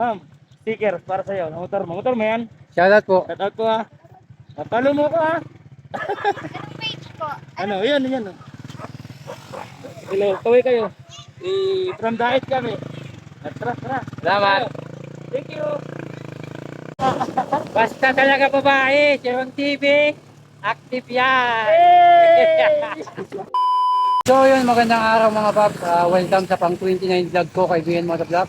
Ma'am, sticker para sa'yo. Motor mo. Motor mo yan. Shoutout po. Shoutout ko ha. Follow mo ko ha. Anong page po? Ano, yan, yan. Hello, kaway kayo. From Diet kami. Tara, tara. Salamat. Thank you. Basta talaga babae, Chirong TV, active yan. So yun, magandang araw mga paps. Welcome sa pang 29 vlog ko, kaibigan mo sa vlog.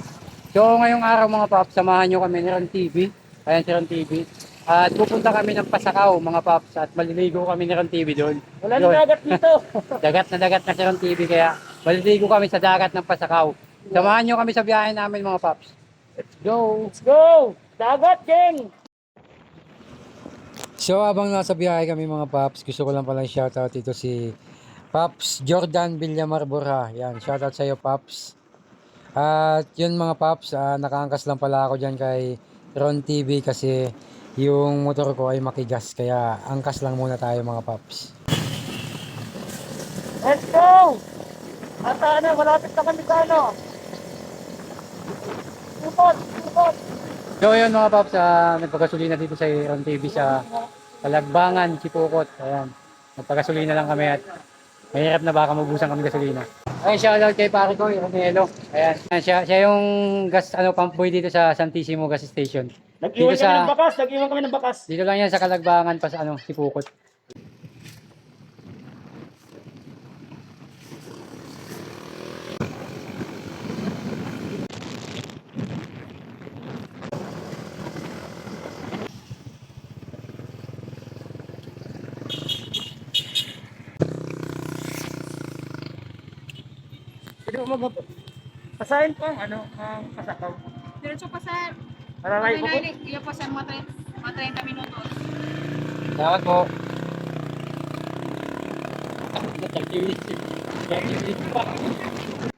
So ngayong araw mga paps, samahan nyo kami ni Ron TV. Ayan si Ron TV. At pupunta kami ng Pasakaw mga paps at maliligo kami ni Ron TV doon. Wala na dagat dito. Dagat na si Ron TV kaya maliligo kami sa dagat ng Pasakaw. Samahan nyo kami sa biyahe namin mga paps. Let's go! Let's go. Dagat, King. So habang nasa biyahe kami mga paps, gusto ko lang pala shoutout ito si Paps Jordan Villamar Borja. Yan, shoutout sa iyo Paps. At yun mga Paps, nakaangkas lang pala ako dyan kay Ron TV kasi yung motor ko ay makigas. Kaya angkas lang muna tayo mga Paps. Let's go. At malapit na kami sa ano. Supot, supot. So yun mga Paps, nagpagasolina dito sa Ron TV sa Kalagbangan, Sipukot. Ayan, nagpagasolina lang kami at mahirap na baka mabusan kami gasolina. Ay, shoutout kay pare ko, Ronelo. Ayan, siya yung gas pump boy dito sa Santissimo Gas Station. Nag-iwan Dito kami sa- ng bakas, nag-iwan kami ng bakas. Dito lang yan sa Kalagbangan pa sa Sipukot. Pwede mo pasahin po, ano, ang Pasakaw. Diretso pa sir. Malalay po po. Iya po sir, mga 30 minutos. Salamat po.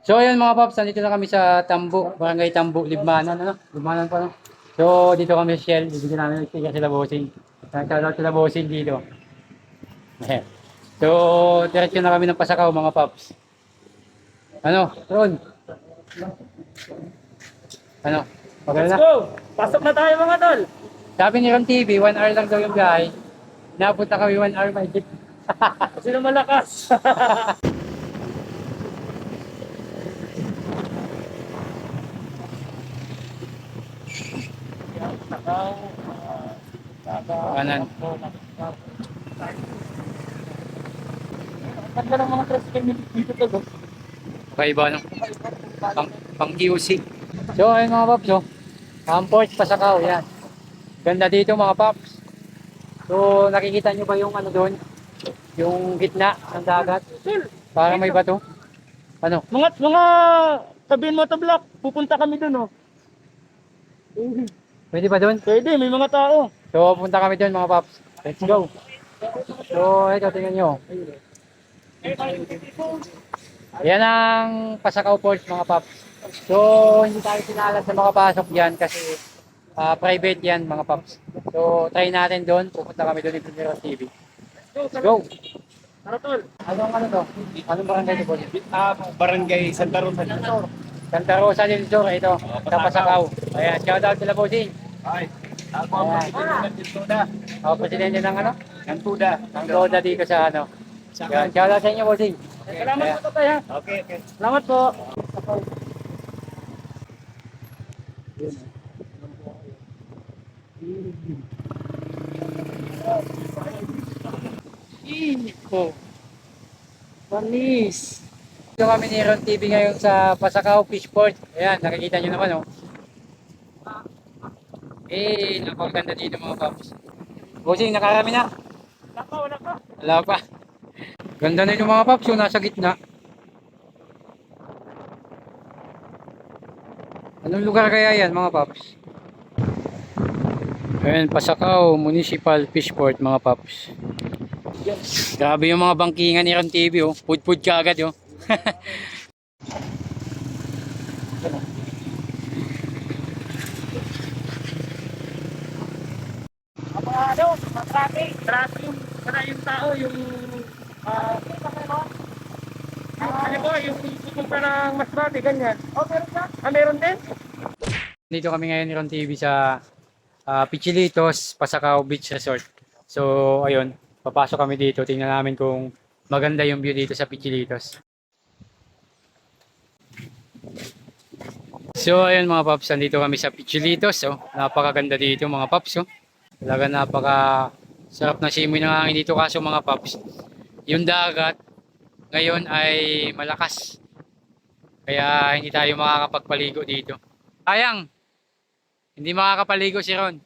So ayun mga paps, nandito na kami sa Tambo, Barangay Tambo, Libmanan, Libmanan pa, no? So dito kami sa Shell, dito namin nagtiga sila bossing. Shoutout sila bossing dito. Ayan. So diretso na kami ng Pasakaw mga paps. Ano, Ron? Ano? Maganda Let's na? go. Pasok na tayo mga tol. Sabi ni Ron TV, 1 hour lang daw yung biyahe. Napunta kami 1 hour mahigit. Sino malakas? Kanan. Ganda ng mga tricycle dito to. Kakaiba no? Pang QC. So ayun mga paps, Port Pasakaw, yan. Ganda dito mga paps. So nakikita nyo ba yung ano doon? Yung gitna ng dagat? Parang may bato. Ano? Mga sabihin mo to block, pupunta kami dun oh. Pwede ba doon? Pwede, may mga tao. So punta kami doon mga paps. Let's go. So ito tingnan nyo. Yan ang Pasakaw Port mga paps. So hindi tayo sinalas na makapasok yan kasi private yan mga paps. So try natin doon. Pupunta kami doon ni Ron TV. Let's go. Tara tol. Anong ano to? Anong barangay ito? Barangay Santa Rosa. Santa Rosa del Sur, ito, sa Pasakaw. Ayan, shoutout sila bossing. Ay, ako ang presidente ng Tuda. Ako, presidente ng ano? Ng Tuda. Ng Doda dito sa ano. Ayan, shoutout sa inyo bossing. Salamat po tayo ha. Okay, okay. Salamat po. Oh. Panis. Dito kami ni Ron TV ngayon sa Pasakaw Fishport. Ayan, nakikita nyo naman oh. Napakaganda dito mga paps. Bossing, nakarami na. Wala pa. Wala pa. Ganda na yung mga paps, nasa gitna. Anong lugar kaya yan mga paps? Ayan, Pasakaw Municipal Fishport mga paps. Grabe yung mga bangkingan ni Ron TV oh. Pud-pud ka agad oh. Mga traffic yung tao, yung ano po, yung pupunta ng masbate, ganyan. Oh, meron ka? Meron din? Dito kami ngayon ni Ron TV sa Pichilitos, Pasacao Beach Resort. So, ayun, papasok kami dito. Tingnan namin kung maganda yung view dito sa Pichilitos. So, ayun mga paps, nandito kami sa Pichilitos. Oh. Napakaganda dito mga paps. Oh. Talaga napaka sarap na simoy ng hangin dito. Kaso mga paps, yung dagat ngayon ay malakas. Kaya hindi tayo makakapagpaligo dito. Sayang, hindi makakapaligo si Ron.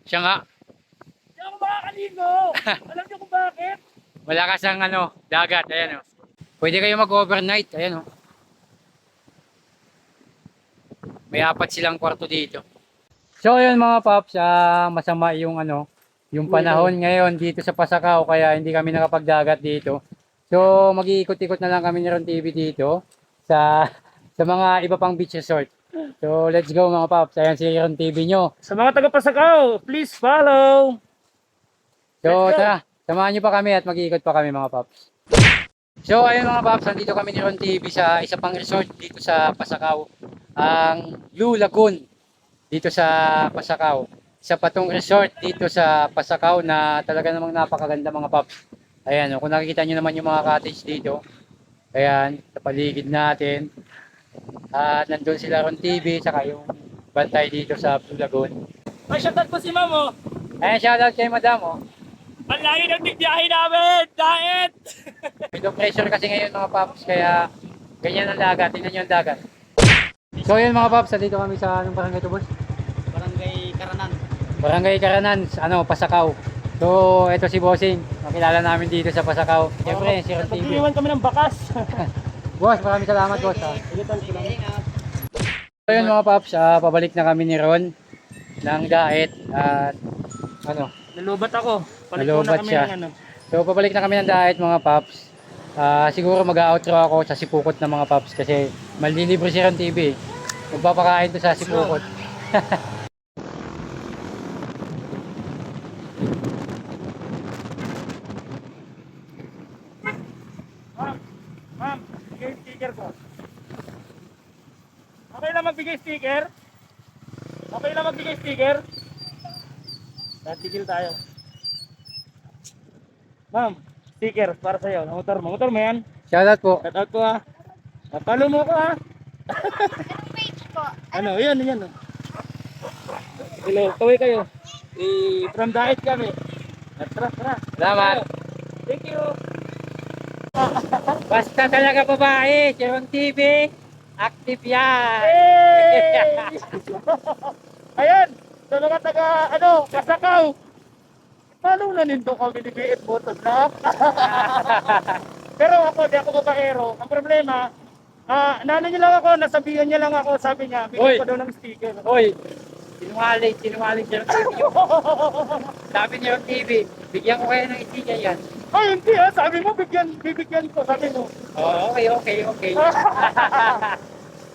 Siya nga, Hindi ako makakaligo. Alam niyo kung bakit? malakas ang dagat. Ayan, oh. Pwede kayo mag-overnight. Ayan, oh. May 4 silang kwarto dito. So, ayun mga paps, masama yung yung panahon ngayon dito sa Pasacao kaya hindi kami nakapagdagat dito. So, mag-iikot-ikot na lang kami ni Ron TV dito sa mga iba pang beach resort. So, let's go mga paps. Ayan si Ron TV nyo. Sa mga taga Pasacao, please follow. So, Let's go. tara, samahan nyo pa kami at mag-iikot pa kami mga paps. So, ayun mga paps, nandito kami ni Ron TV sa isa pang resort dito sa Pasacao. Ang Blue Lagoon dito sa Pasacao. Isa pa tong resort dito sa Pasacao na talaga namang napakaganda mga paps. Ayan, kung nakikita nyo naman yung mga cottage dito. Ayan, sa paligid natin. At nandun sila Ron TV, saka yung bantay dito sa Blue Lagoon. Ay, shoutout po si Mamo. Ayan, shoutout kay Madam. Oh. Ang lagi ng tigbiyahe namin. Diet. Ito pressure kasi ngayon mga paps, kaya ganyan ang dagat. Tingnan nyo ang dagat. So yun mga paps, dito kami sa anong barangay to boss? Barangay Karanan. Barangay Karanan, Pasacao. So ito si Bossing, nakilala namin dito sa Pasacao. Siyempre, si Ron TV. Pag-iwan kami ng bakas. Boss, maraming salamat boss. So yun mga paps, pabalik na kami ni Ron ng Daet at Nalubat ako. Palit Nalubat muna kami siya. ng So pabalik na kami ng Daet mga paps. Siguro mag-outro ako sa Sipukot ng mga paps kasi malilibre si Ron TV. Magpapakain to sa Sipukot. Ma'am, bigay yung sticker ko. Okay lang magbigay sticker? Okay lang magbigay sticker? Tigil tayo. Ma'am, sticker para sa'yo. Motor mo. Motor mo yan. Shoutout po. Shout out ko ha. Follow mo ko ha. Anong page po? Ano, yan. Hello, kaway kayo. From Daet kami. Tara. Salamat. Thank you. Basta talaga babae, si Ron TV, active yan. Hey! Ayan, sa mga taga, Pasacao. Paano na nito kami ni BF Motos na? Pero ako, di ako babaero. Ang problema, nano niya lang ako, nasabihan niya lang ako, sabi niya, Hoy! bigyan ko daw ng sticker. Hoy, sinungaling si Ron TV. Sabi ni Ron TV, bigyan ko kayo ng sticker yan. Ay, hindi sabi mo, bibigyan ko, sabi mo. Oh, okay.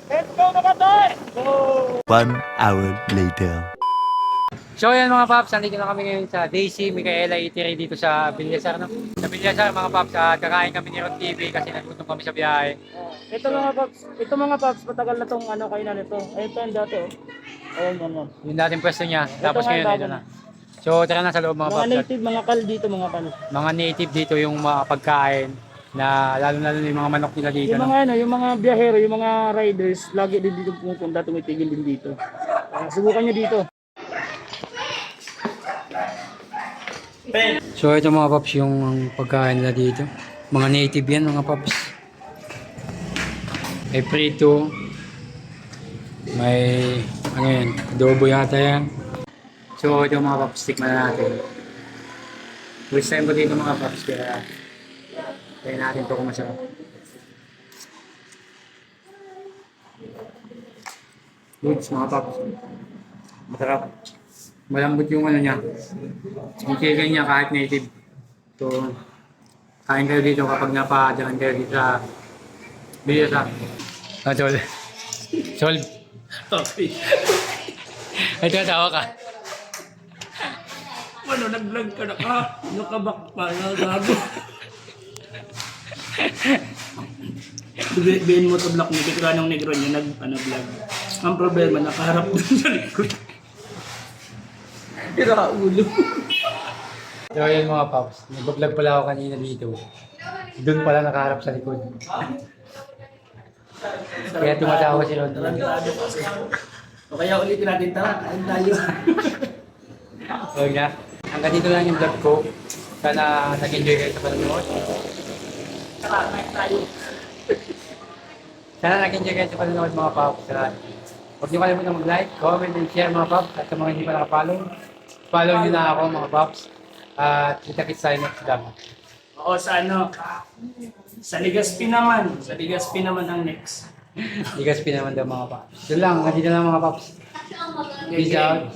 Let's go mga toy! Go! 1 hour later. So yan mga paps, nandito na kami ngayon sa Daisy Micaela Eatery dito sa Bilyasar. No? Sa Bilyasar mga paps, kakain kami ni Ron TV kasi nagutom kami sa biyahe. Ito mga paps, matagal na tong kainan nito. Ayun to yung dati Ayun. Yung dating pwesto niya, tapos nga, ngayon bago ito na. na. So tara na sa loob mga Mga paps. native, mga kal dito, mga kal. Mga native dito yung mga pagkain na lalo yung mga manok nila dito. Yung No? mga yung mga biyahero, yung mga riders, lagi din dito pumupunta, tumitigil din dito. Subukan nyo dito. So ito mga paps yung pagkain nila dito. Mga native yan mga paps. May prito. May yan, adobo yata yan. So ito mga paps, tikman na natin. First time ko dito mga paps kaya try natin ito kung masarap. Goods mga paps. Masarap. Malambot yung niya. Yung chicken niya kahit native. So, kain kayo dito kapag napadaan kayo dito sa Bilyasar. Sol. Sol. Okay. Ay, tawa ka. Ano, nag-vlog ka na ka? Nakabak pa, nagago. Bihin mo to block ni Kikranong Negro niya, vlog. Ang problema, nakaharap dun sa likod. Kira ulo. So yun mga paps, nag-vlog pala ako kanina dito. Doon pala nakaharap sa likod. Kaya tumatawa si Ron. Tarantado kasi. O kaya ulitin natin, tara, kain tayo. So nga, hanggang dito lang yung vlog ko. Sana nag-enjoy kayo sa panonood. Tara, kain tayo. Sana nag-enjoy kayo sa panonood mga paps. Huwag niyo kalimutan mag-like, comment, and share mga paps. At sa mga hindi pa nakapollow, follow niyo na ako mga paps. At kita-kits tayo next vlog. Oo, sa ano, sa Ligaspi naman. Sa Ligaspi naman ang next. Ligas pinaman daw mga paps. Yun lang, hanggang dito lang mga paps. Peace out.